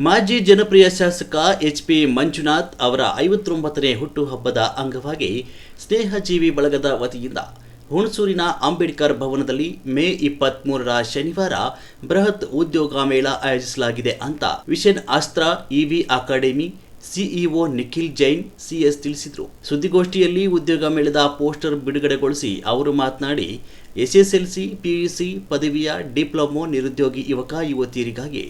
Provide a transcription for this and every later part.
ಮಾಜಿ ಜನಪ್ರಿಯ ಶಾಸಕ ಎಚ್.ಪಿ. ಮಂಜುನಾಥ್ ಅವರ 59ನೇ ಹುಟ್ಟುಹಬ್ಬದ ಅಂಗವಾಗಿ ಸ್ನೇಹಜೀವಿ ಬಳಗದ ವತಿಯಿಂದ ಹುಣಸೂರಿನ ಅಂಬೇಡ್ಕರ್ ಭವನದಲ್ಲಿ ಮೇ 23ರ ಶನಿವಾರ ಬೃಹತ್ ಉದ್ಯೋಗ ಮೇಳ ಆಯೋಜಿಸಲಾಗಿದೆ ಅಂತ vision Astra EV academy CEO Nikhil Jain CS ತಿಳಿಸಿದರು. ಸುದ್ದಿಗೋಷ್ಠಿಯಲ್ಲಿ ಉದ್ಯೋಗ ಮೇಳದ ಪೋಸ್ಟರ್ ಬಿಡುಗಡೆಗೊಳಿಸಿ ಅವರು ಮಾತನಾಡಿ, ಎಸ್ಎಸ್ಎಲ್ಸಿ, ಪಿಯುಸಿ, ಪದವಿಯ ಡಿಪ್ಲೊಮೊ ನಿರುದ್ಯೋಗಿ ಯುವಕ ಯುವತಿಯರಿಗಾಗಿ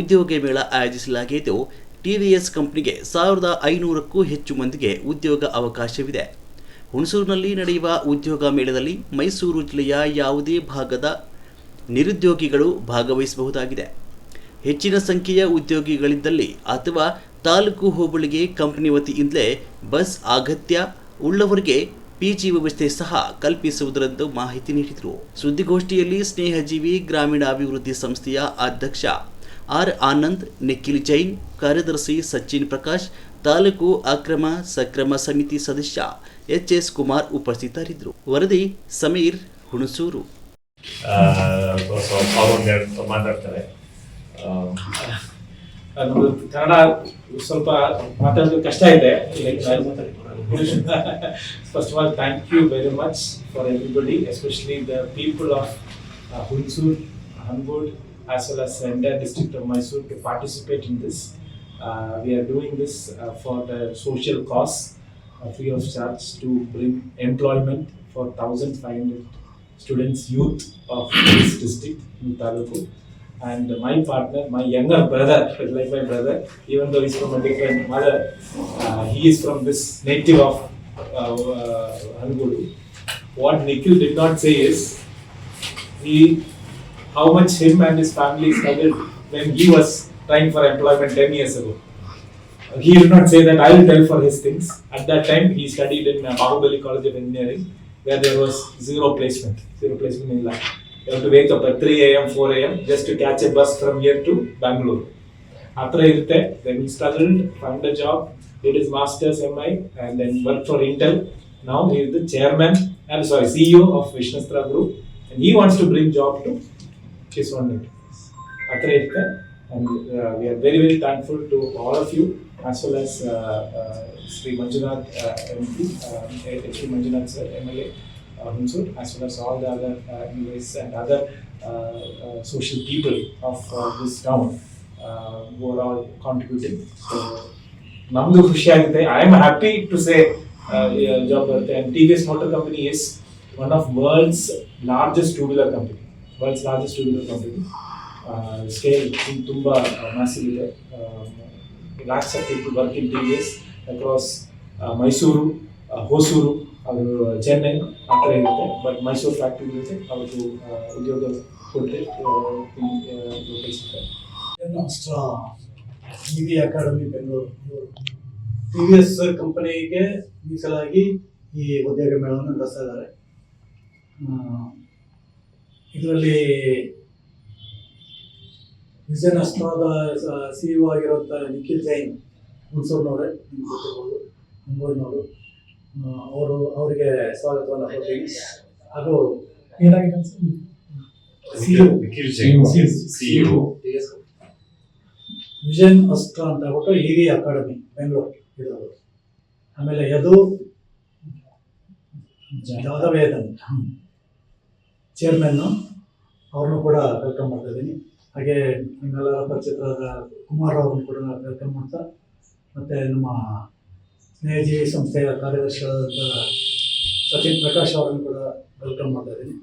ಉದ್ಯೋಗ ಮೇಳ ಆಯೋಜಿಸಲಾಗಿದ್ದು, ಟಿವಿಎಸ್ ಕಂಪನಿಗೆ 1500ಕ್ಕೂ ಹೆಚ್ಚು ಮಂದಿಗೆ ಉದ್ಯೋಗ ಅವಕಾಶವಿದೆ. ಹುಣಸೂರಿನಲ್ಲಿ ನಡೆಯುವ ಉದ್ಯೋಗ ಮೇಳದಲ್ಲಿ ಮೈಸೂರು ಜಿಲ್ಲೆಯ ಯಾವುದೇ ಭಾಗದ ನಿರುದ್ಯೋಗಿಗಳು ಭಾಗವಹಿಸಬಹುದಾಗಿದೆ. ಹೆಚ್ಚಿನ ಸಂಖ್ಯೆಯ ಉದ್ಯೋಗಿಗಳಿದ್ದಲ್ಲಿ ಅಥವಾ ತಾಲೂಕು ಹೋಬಳಿಗೆ ಕಂಪನಿ ವತಿಯಿಂದಲೇ ಬಸ್ ಅಗತ್ಯ ಉಳ್ಳವರಿಗೆ ಪಿಜಿ ವ್ಯವಸ್ಥೆ ಸಹ ಕಲ್ಪಿಸುವುದರೆಂದು ಮಾಹಿತಿ ನೀಡಿದರು. ಸುದ್ದಿಗೋಷ್ಠಿಯಲ್ಲಿ ಸ್ನೇಹಜೀವಿ ಗ್ರಾಮೀಣಾಭಿವೃದ್ಧಿ ಸಂಸ್ಥೆಯ ಅಧ್ಯಕ್ಷ ಆರ್ ಆನಂದ್, ನಿಖಿಲ್ ಜೈನ್, ಕಾರ್ಯದರ್ಶಿ ಸಚಿನ್ ಪ್ರಕಾಶ್, ತಾಲೂಕು ಅಕ್ರಮ ಸಕ್ರಮ ಸಮಿತಿ ಸದಸ್ಯ ಎಚ್.ಎಸ್. ಕುಮಾರ್ ಉಪಸ್ಥಿತರಿದ್ದರು. ವರದಿ ಸಮೀರ್, ಹುಣಸೂರು. ಮಾತಾಡ್ತಾರೆ. ಕನ್ನಡ ಸ್ವಲ್ಪ ಮಾತಾಡೋದು ಕಷ್ಟ ಇದೆ. First of all, thank you very much for everybody, especially the people of Hunsur, Hangood, as well as the entire district of Mysore to participate in this. We are doing this for the social cause, free of charge, to bring employment for 1,500 students, youth of this district in Taluku. And my partner, my younger brother, like my brother, even though he's from a different mother, he is from this native of Hangood. What Nikhil did not say is how much him and his family struggled when he was trying for employment 10 years ago. He did not say that. I will tell for his things. At that time, he studied in Bahubali College of Engineering, where there was zero placement in life. You have to wake up at 3 a.m., 4 a.m. just to catch a bus from here to Bangalore. After that, then he struggled, found a job, did his master's MI, and then worked for Intel. Now he is the CEO of Vishnastra Group, and he wants to bring job to his own natives. After that, and we are very, very thankful to all of you, as well as Sri Manjunath MP, H.P. Manjunath sir, MLA. Hunsur, as well as all the other MLAs and other social people of this town who are all contributing. Namdu khushi agute. I am happy to say job barte, and TVS Motor Company is one of world's largest two-wheeler company. Scale tumba massive ide. Lakhs of people work in TVS across Mysuru, Hosuru, ಅವರು ಚೆನ್ನೈ ಆ ಥರ ಇರುತ್ತೆ. But Mysuru factory ಇರುತ್ತೆ, ಅವರು ಉದ್ಯೋಗ ಕೊಟ್ಟರೆ ಅಸ್ತ್ರ EV academy Bengaluru TVS ಕಂಪನಿಗೆ ಮೀಸಲಾಗಿ ಈ ಉದ್ಯೋಗ ಮೇಳವನ್ನು ನಡೆಸ್ತಾ ಇದ್ದಾರೆ. ಇದರಲ್ಲಿ ವಿಷನ್ ಅಸ್ತ್ರದ ಸಿಇಒ ಆಗಿರುವಂಥ ನಿಖಿಲ್ ಜೈನ್ ಹುಣಸೂರಿನವರೇ, ನಿಮ್ಗೆ ಗೊತ್ತಿರ್ಬೋದು, ಹಂಗೋಡ್ನವರು. ಅವರಿಗೆ ಸ್ವಾಗತವನ್ನು ಕೊಡ್ತೀನಿ. ಅದು ಏನಾಗಿದೆ ವಿಷನ್ ಅಸ್ತ್ರ ಅಂತ ಹೇಳ್ಬಿಟ್ಟು ಇವಿ ಅಕಾಡೆಮಿ ಬೆಂಗಳೂರು ಇರೋದು. ಆಮೇಲೆ ಅದು ಜಾದವೇದನ್ ಚೇರ್ಮನ್ನು, ಅವ್ರನ್ನೂ ಕೂಡ ವೆಲ್ಕಮ್ ಮಾಡ್ತಾ ಇದ್ದೀನಿ. ಹಾಗೆ ನಿಮ್ಮೆಲ್ಲರ ಪರಿಚಿತರಾದ ಕುಮಾರ್ ಅವ್ರನ್ನು ಕೂಡ ವೆಲ್ಕಮ್ ಮಾಡ್ತಾ, ಮತ್ತು ನಮ್ಮ ಸ್ನೇಹಜೀವಿ ಸಂಸ್ಥೆಯ ಕಾರ್ಯದರ್ಶಿಯಾದ ಸಚಿನ್ ಪ್ರಕಾಶ್ ಅವರನ್ನು ಕೂಡ ವೆಲ್ಕಮ್ ಮಾಡ್ತಾ ಇದ್ದೀನಿ.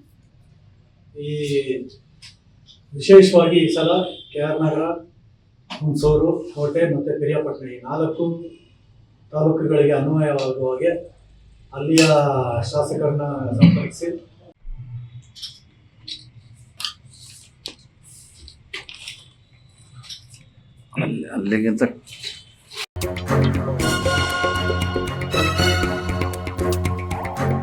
ಈ ವಿಶೇಷವಾಗಿ ಈ ಸಲ KR ನಗರ, ಹುಣಸೂರು, ಕೋಟೆ ಮತ್ತು ಪಿರಿಯಾಪಟ್ಟಣ ಈ 4 ತಾಲೂಕುಗಳಿಗೆ ಅನ್ವಯವಾಗುವ ಹಾಗೆ ಅಲ್ಲಿಯ ಶಾಸಕರನ್ನ ಸಂಪರ್ಕಿಸಿ ಅಲ್ಲಿಗಿಂತ